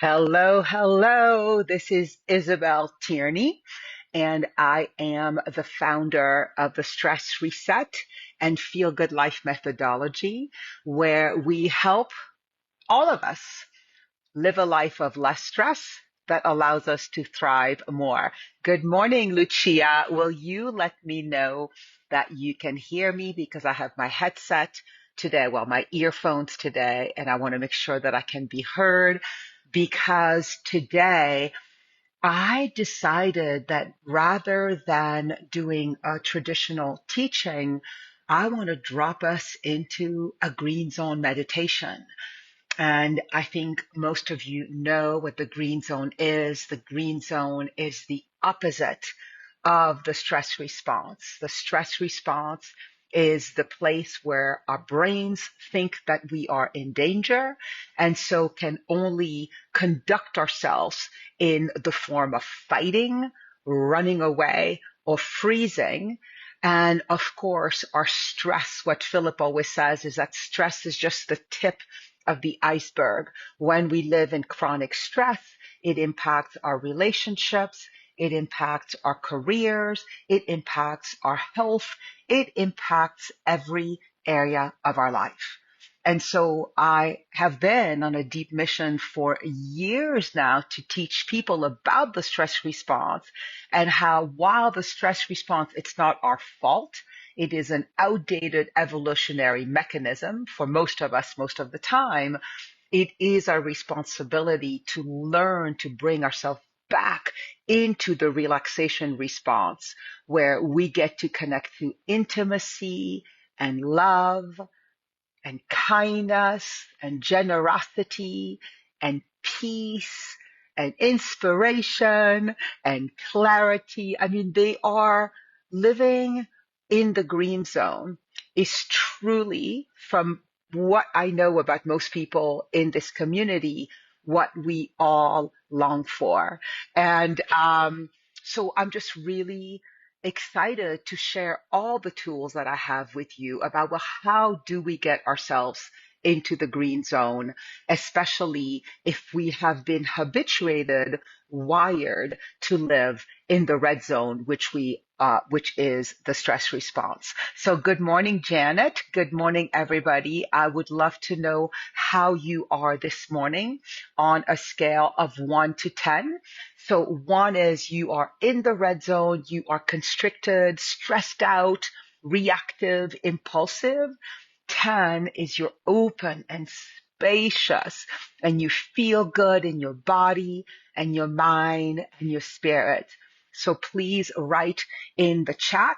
Hello, hello. This is Isabelle Tierney, and I am the founder of the Stress Reset and Feel Good Life methodology, where we help all of us live a life of less stress that allows us to thrive more. Good morning, Lucia. Will you let me know that you can hear me because I have my headset today, well, my earphones today, and I want to make sure that I can be heard because today I decided that rather than doing a traditional teaching, I want to drop us into a green zone meditation. And I think most of you know what the green zone is. The green zone is the opposite of the stress response. The stress response is the place where our brains think that we are in danger and so can only conduct ourselves in the form of fighting, running away, or freezing. And of course, our stress, what Philip always says is that stress is just the tip of the iceberg. When we live in chronic stress, it impacts our relationships, it impacts our careers, it impacts our health, it impacts every area of our life. And so I have been on a deep mission for years now to teach people about the stress response and how while the stress response, it's not our fault, it is an outdated evolutionary mechanism for most of us most of the time. It is our responsibility to learn to bring ourselves back into the relaxation response where we get to connect to intimacy and love and kindness and generosity and peace and inspiration and clarity. I mean, they are living in the green zone is truly, from what I know about most people in this community, what we all long for. And so I'm just really excited to share all the tools that I have with you about, well, how do we get ourselves into the green zone, especially if we have been habituated, wired to live in the red zone, which is the stress response. So good morning, Janet. Good morning, everybody. I would love to know how you are this morning on a scale of 1 to 10. So one is you are in the red zone, you are constricted, stressed out, reactive, impulsive. 10 is you're open and spacious and you feel good in your body and your mind and your spirit. So please write in the chat.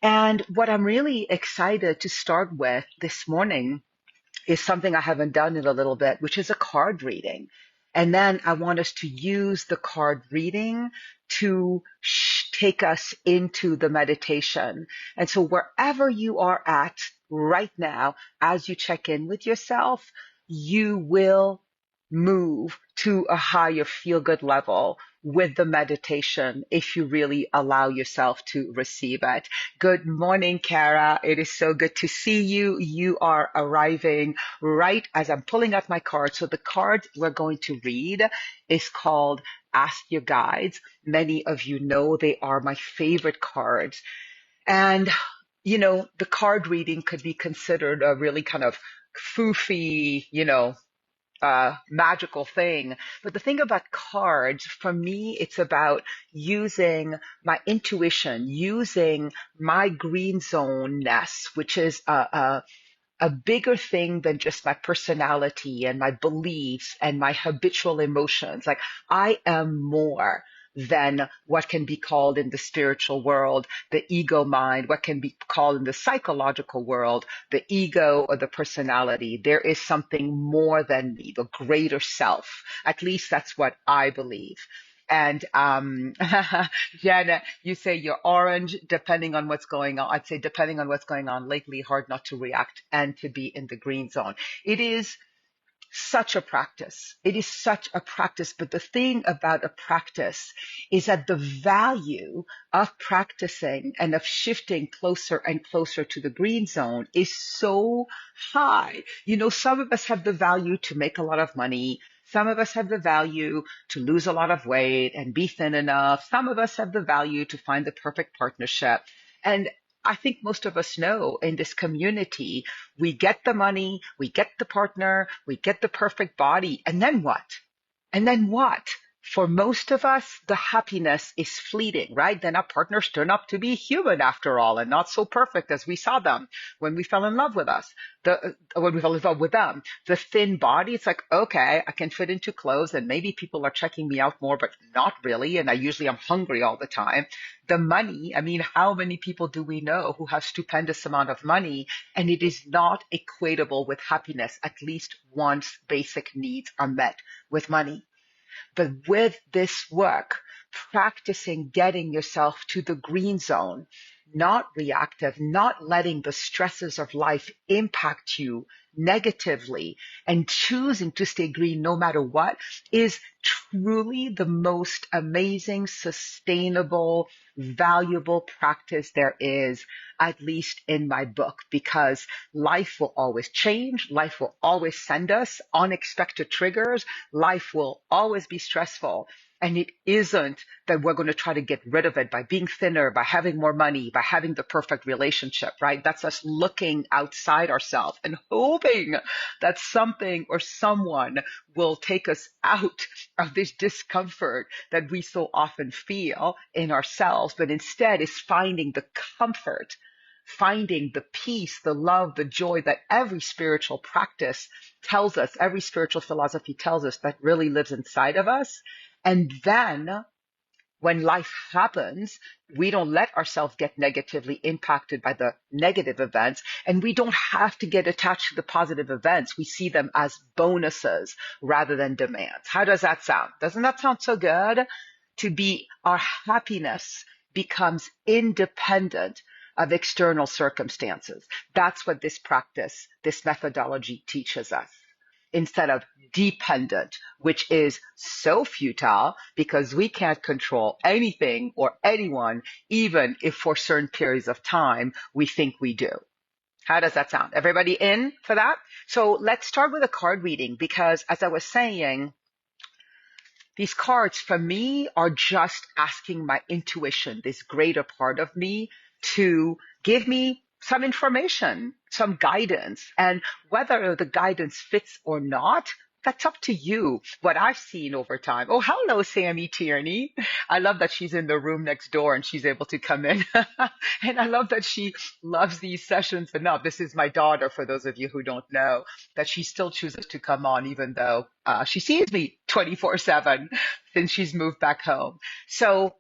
And what I'm really excited to start with this morning is something I haven't done in a little bit, which is a card reading. And then I want us to use the card reading to take us into the meditation. And so wherever you are at right now, as you check in with yourself, you will move to a higher feel good level with the meditation if you really allow yourself to receive it. Good morning, Kara. It is so good to see you. You are arriving right as I'm pulling out my card. So the card we're going to read is called Ask Your Guides. Many of you know they are my favorite cards. And, the card reading could be considered a really kind of foofy, magical thing. But the thing about cards, for me, it's about using my intuition, using my green zone ness, which is a bigger thing than just my personality and my beliefs and my habitual emotions. Like I am more than what can be called in the spiritual world, the ego mind, what can be called in the psychological world, the ego or the personality. There is something more than me, the greater self. At least that's what I believe. And Janet, you say you're orange depending on what's going on. I'd say depending on what's going on lately, hard not to react and to be in the green zone. It is such a practice. It is such a practice. But the thing about a practice is that the value of practicing and of shifting closer and closer to the green zone is so high. Some of us have the value to make a lot of money. Some of us have the value to lose a lot of weight and be thin enough. Some of us have the value to find the perfect partnership. And I think most of us know in this community, we get the money, we get the partner, we get the perfect body, and then what? And then what? For most of us, the happiness is fleeting, right? Then our partners turn up to be human after all and not so perfect as we saw them when we fell in love with us. When we fell in love with them. The thin body, it's like, okay, I can fit into clothes and maybe people are checking me out more, but not really. And I usually am hungry all the time. The money, I mean, how many people do we know who have stupendous amount of money and it is not equatable with happiness? At least one's basic needs are met with money. But with this work, practicing getting yourself to the green zone, not reactive, not letting the stresses of life impact you negatively and choosing to stay green no matter what is truly the most amazing, sustainable, valuable practice there is, at least in my book, because life will always change. Life will always send us unexpected triggers. Life will always be stressful. And it isn't that we're going to try to get rid of it by being thinner, by having more money, by having the perfect relationship, right? That's us looking outside ourselves and hoping that something or someone will take us out of this discomfort that we so often feel in ourselves, but instead is finding the comfort, finding the peace, the love, the joy that every spiritual practice tells us, every spiritual philosophy tells us that really lives inside of us. And then when life happens, we don't let ourselves get negatively impacted by the negative events, and we don't have to get attached to the positive events. We see them as bonuses rather than demands. How does that sound? Doesn't that sound so good? Our happiness becomes independent of external circumstances. That's what this practice, this methodology teaches us, instead of dependent, which is so futile because we can't control anything or anyone, even if for certain periods of time we think we do. How does that sound? Everybody in for that? So let's start with a card reading, because as I was saying, these cards for me are just asking my intuition, this greater part of me, to give me some information, some guidance. And whether the guidance fits or not, that's up to you. What I've seen over time. Oh, hello, Sammy Tierney. I love that she's in the room next door and she's able to come in. And I love that she loves these sessions enough. This is my daughter, for those of you who don't know, that she still chooses to come on, even though she sees me 24/7 since she's moved back home. So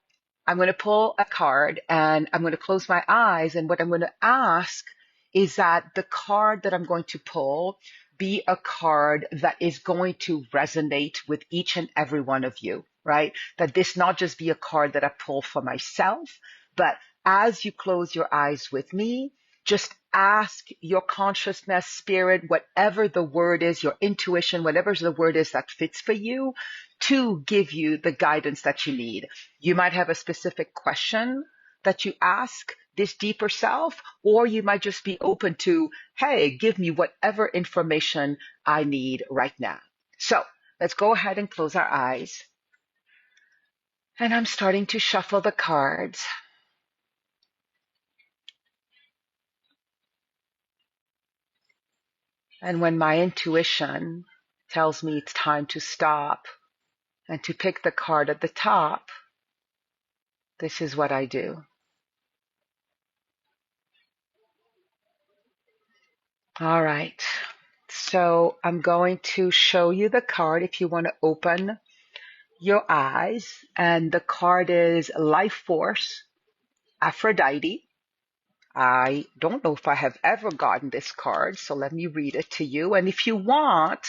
I'm going to pull a card and I'm going to close my eyes. And what I'm going to ask is that the card that I'm going to pull be a card that is going to resonate with each and every one of you, right? That this not just be a card that I pull for myself, but as you close your eyes with me, just ask your consciousness, spirit, whatever the word is, your intuition, whatever the word is that fits for you, to give you the guidance that you need. You might have a specific question that you ask this deeper self, or you might just be open to, hey, give me whatever information I need right now. So let's go ahead and close our eyes. And I'm starting to shuffle the cards. And when my intuition tells me it's time to stop and to pick the card at the top, this is what I do. All right. So I'm going to show you the card if you want to open your eyes. And the card is Life Force, Aphrodite. I don't know if I have ever gotten this card, so let me read it to you. And if you want,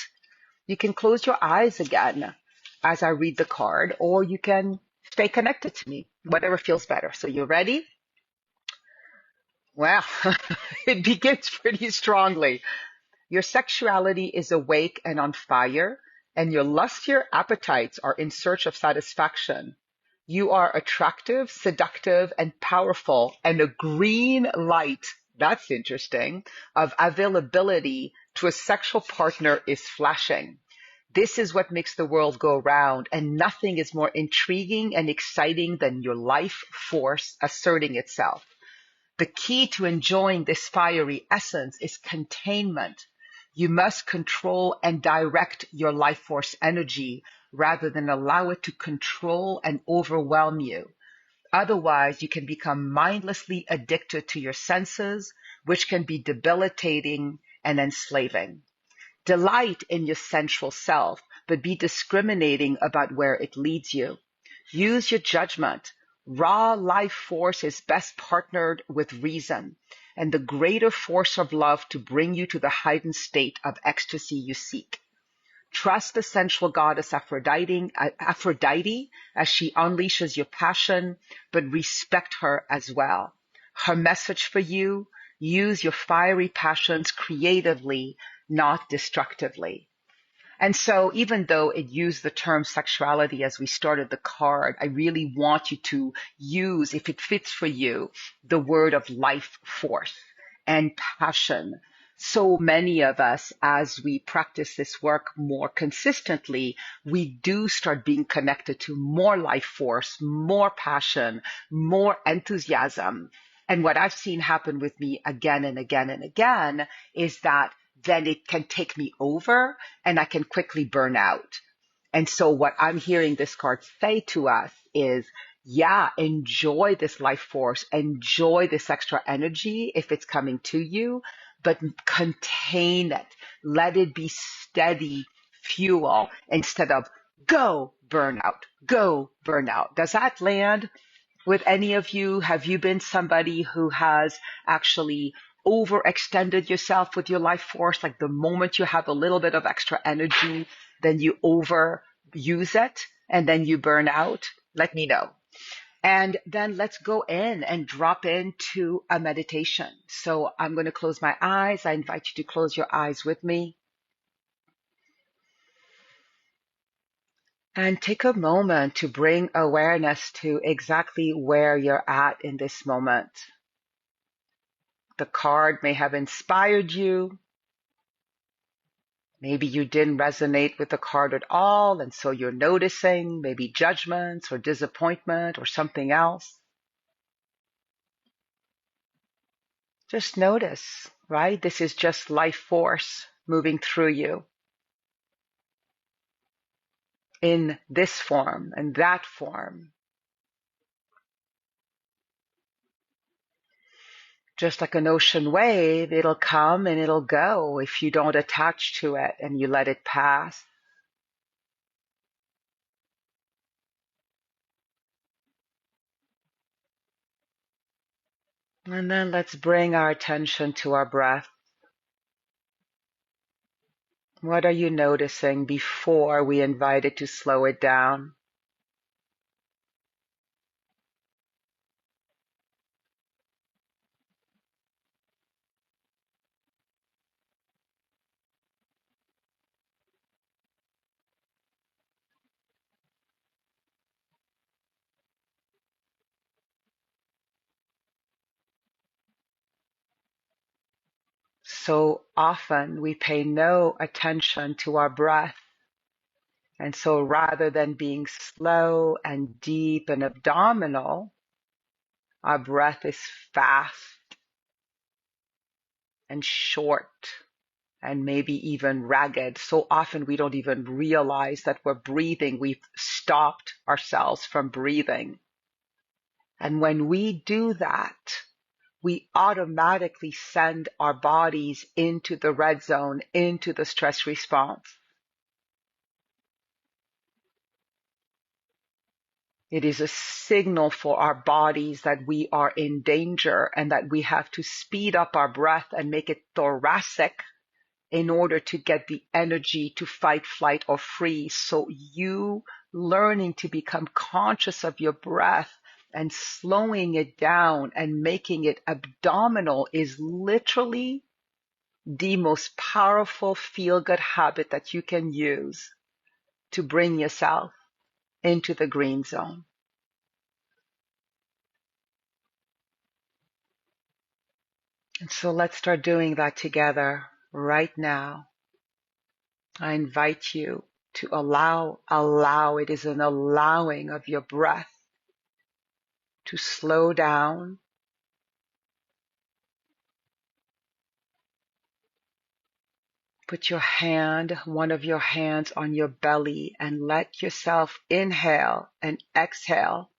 you can close your eyes again as I read the card, or you can stay connected to me, whatever feels better. So you ready? Well, it begins pretty strongly. Your sexuality is awake and on fire, and your lustier appetites are in search of satisfaction. You are attractive, seductive, and powerful, and a green light, that's interesting, of availability to a sexual partner is flashing. This is what makes the world go round, and nothing is more intriguing and exciting than your life force asserting itself. The key to enjoying this fiery essence is containment. You must control and direct your life force energy rather than allow it to control and overwhelm you. Otherwise, you can become mindlessly addicted to your senses, which can be debilitating and enslaving. Delight in your central self, but be discriminating about where it leads you. Use your judgment. Raw life force is best partnered with reason and the greater force of love to bring you to the heightened state of ecstasy you seek. Trust the sensual goddess Aphrodite as she unleashes your passion, but respect her as well. Her message for you: use your fiery passions creatively, not destructively. And so even though it used the term sexuality as we started the card, I really want you to use, if it fits for you, the word of life force and passion. So many of us, as we practice this work more consistently, we do start being connected to more life force, more passion, more enthusiasm. And what I've seen happen with me again and again and again is that then it can take me over and I can quickly burn out. And so what I'm hearing this card say to us is, yeah, enjoy this life force, enjoy this extra energy if it's coming to you, but contain it. Let it be steady fuel instead of go burnout, go burnout. Does that land with any of you? Have you been somebody who has actually overextended yourself with your life force? Like the moment you have a little bit of extra energy, then you overuse it and then you burn out? Let me know. And then let's go in and drop into a meditation. So I'm going to close my eyes. I invite you to close your eyes with me. And take a moment to bring awareness to exactly where you're at in this moment. The card may have inspired you. Maybe you didn't resonate with the card at all, and so you're noticing maybe judgments or disappointment or something else. Just notice, right? This is just life force moving through you in this form and that form. Just like an ocean wave, it'll come and it'll go if you don't attach to it and you let it pass. And then let's bring our attention to our breath. What are you noticing before we invite it to slow it down? So often we pay no attention to our breath. And so rather than being slow and deep and abdominal, our breath is fast and short and maybe even ragged. So often we don't even realize that we're breathing. We've stopped ourselves from breathing. And when we do that, we automatically send our bodies into the red zone, into the stress response. It is a signal for our bodies that we are in danger and that we have to speed up our breath and make it thoracic in order to get the energy to fight, flight, or freeze. So you learning to become conscious of your breath and slowing it down and making it abdominal is literally the most powerful feel-good habit that you can use to bring yourself into the green zone. And so let's start doing that together right now. I invite you to allow. It is an allowing of your breath to slow down. Put one of your hands on your belly and let yourself inhale and exhale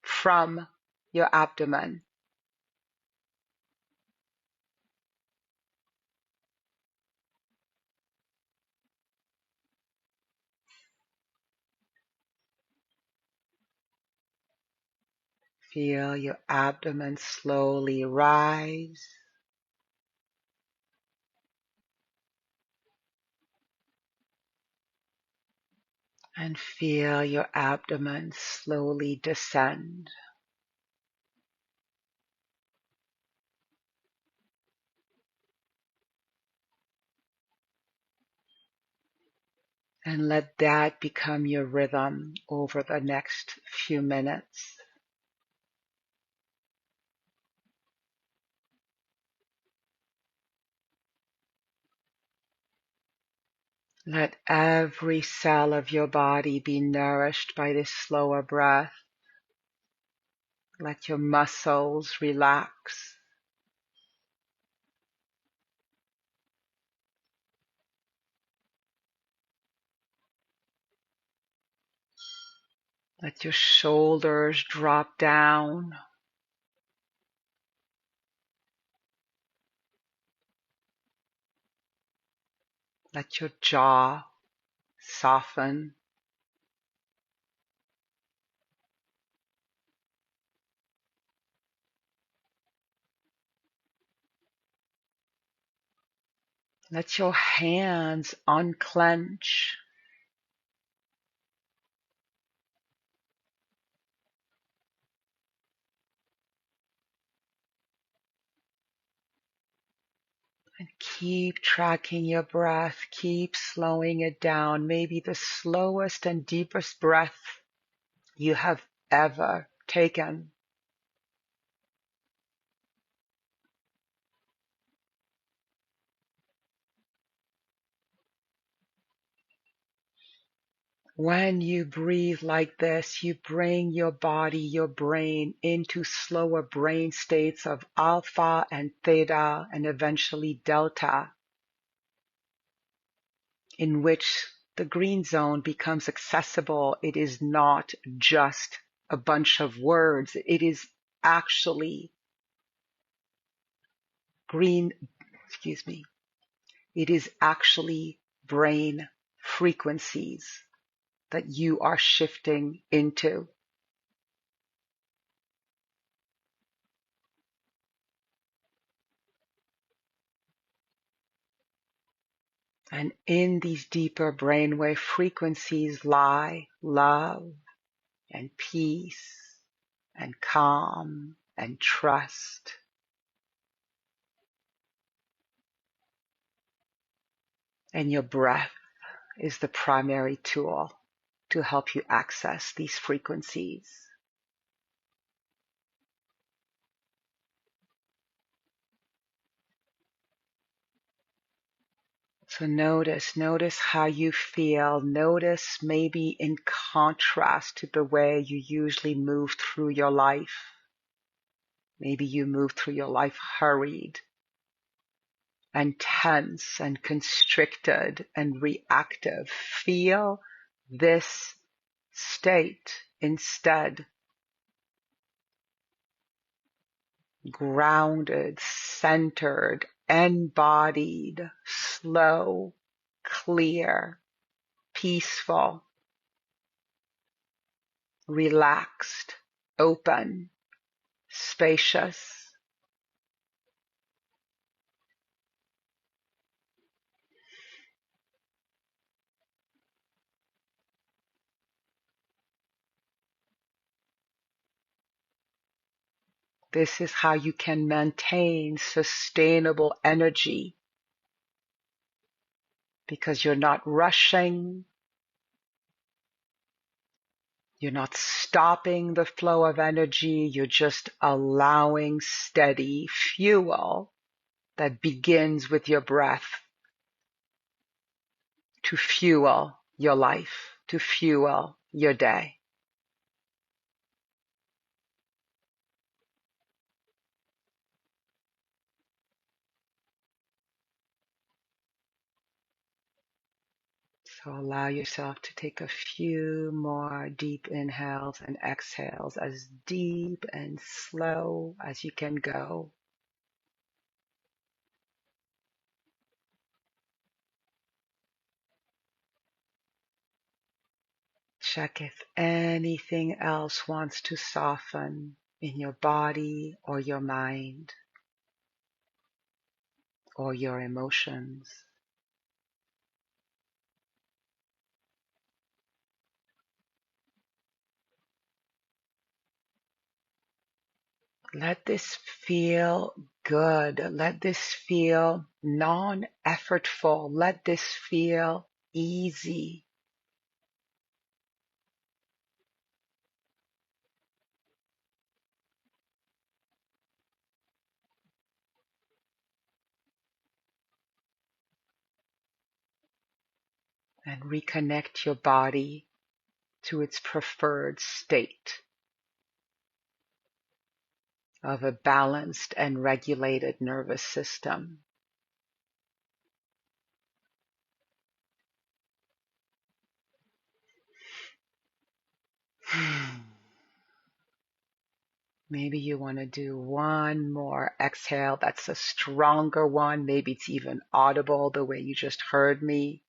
from your abdomen. Feel your abdomen slowly rise and feel your abdomen slowly descend. And let that become your rhythm over the next few minutes. Let every cell of your body be nourished by this slower breath. Let your muscles relax. Let your shoulders drop down. Let your jaw soften. Let your hands unclench. And keep tracking your breath. Keep slowing it down. Maybe the slowest and deepest breath you have ever taken. When you breathe like this, you bring your body, your brain into slower brain states of alpha and theta and eventually delta, in which the green zone becomes accessible. It is not just a bunch of words. It is actually green, excuse me. It is actually brain frequencies that you are shifting into. And in these deeper brainwave frequencies lie love and peace and calm and trust. And your breath is the primary tool to help you access these frequencies. So notice how you feel. Notice maybe in contrast to the way you usually move through your life. Maybe you move through your life hurried and tense and constricted and reactive. Feel this state instead. Grounded, centered, embodied, slow, clear, peaceful, relaxed, open, spacious. This is how you can maintain sustainable energy, because you're not rushing, you're not stopping the flow of energy, you're just allowing steady fuel that begins with your breath to fuel your life, to fuel your day. So allow yourself to take a few more deep inhales and exhales, as deep and slow as you can go. Check if anything else wants to soften in your body or your mind or your emotions. Let this feel good. Let this feel non-effortful. Let this feel easy. And reconnect your body to its preferred state of a balanced and regulated nervous system. Maybe you want to do one more exhale that's a stronger one. Maybe it's even audible the way you just heard me.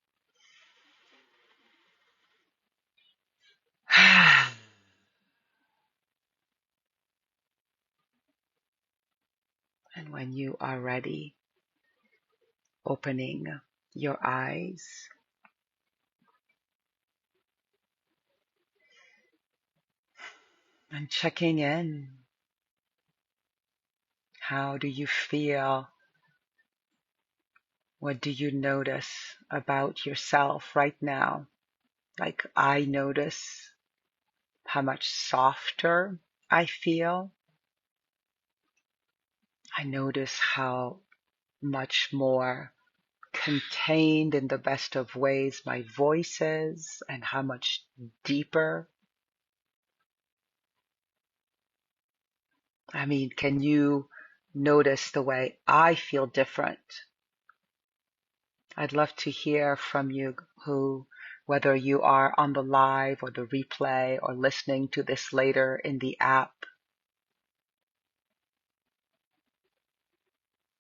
And when you are ready, opening your eyes and checking in. How do you feel? What do you notice about yourself right now? Like, I notice how much softer I feel. I notice how much more contained in the best of ways my voice is, and how much deeper. I mean, can you notice the way I feel different? I'd love to hear from you, whether you are on the live or the replay or listening to this later in the app.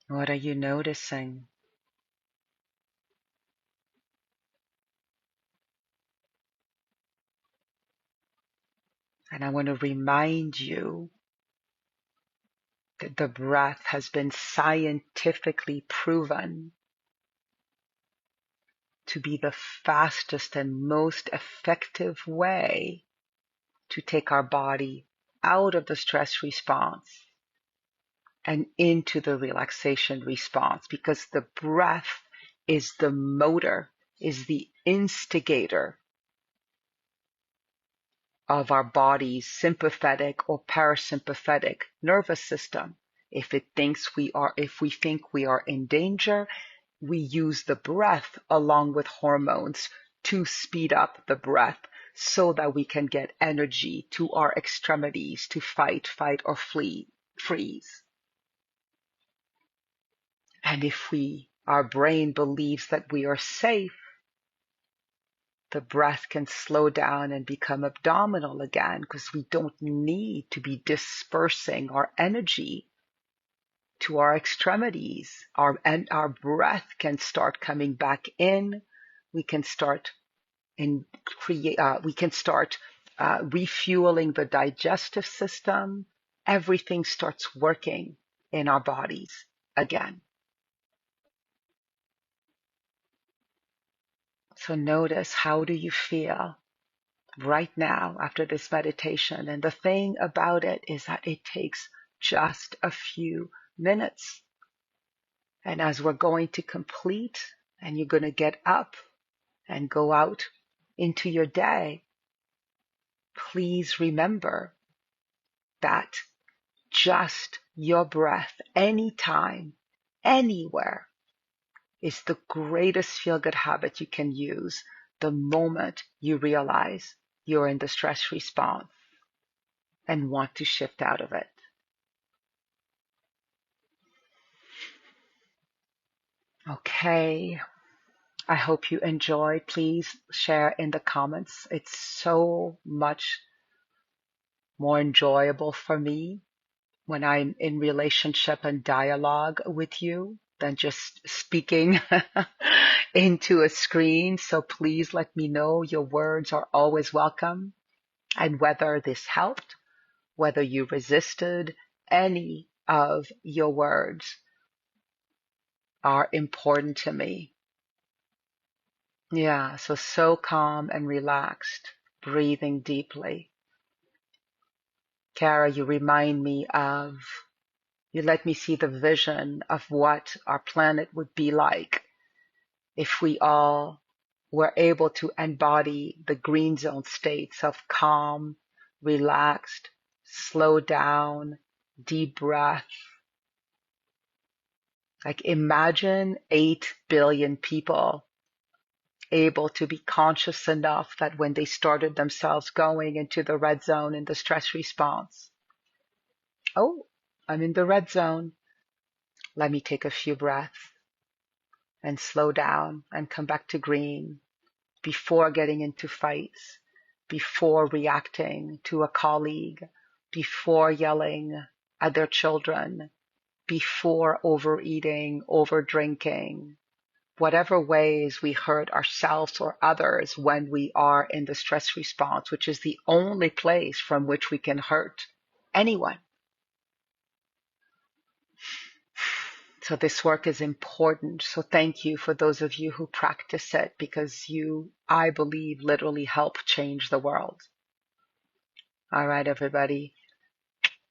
What are you noticing? And I want to remind you that the breath has been scientifically proven to be the fastest and most effective way to take our body out of the stress response and into the relaxation response, because the breath is the motor, is the instigator of our body's sympathetic or parasympathetic nervous system. If we think we are in danger, we use the breath along with hormones to speed up the breath so that we can get energy to our extremities to fight or freeze. And if our brain believes that we are safe, the breath can slow down and become abdominal again, because we don't need to be dispersing our energy to our extremities. Our breath can start coming back in. We can start refueling the digestive system. Everything starts working in our bodies again. So notice, how do you feel right now after this meditation? And the thing about it is that it takes just a few minutes. And as we're going to complete, and you're going to get up and go out into your day, please remember that just your breath, anytime, anywhere, is the greatest feel-good habit you can use the moment you realize you're in the stress response and want to shift out of it. Okay. I hope you enjoyed. Please share in the comments. It's so much more enjoyable for me when I'm in relationship and dialogue with you than just speaking into a screen. So please let me know. Your words are always welcome. And whether this helped, whether you resisted, any of your words are important to me. Yeah, so calm and relaxed, breathing deeply. Kara, you remind me of, you let me see the vision of what our planet would be like if we all were able to embody the green zone states of calm, relaxed, slow down, deep breath. Like imagine 8 billion people able to be conscious enough that when they started themselves going into the red zone in the stress response, oh, I'm in the red zone. Let me take a few breaths and slow down and come back to green before getting into fights, before reacting to a colleague, before yelling at their children, before overeating, overdrinking, whatever ways we hurt ourselves or others when we are in the stress response, which is the only place from which we can hurt anyone. So this work is important. So thank you for those of you who practice it, because you, I believe, literally help change the world. All right, everybody.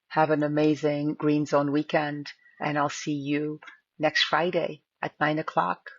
Have an amazing Green Zone weekend, and I'll see you next Friday at 9 o'clock.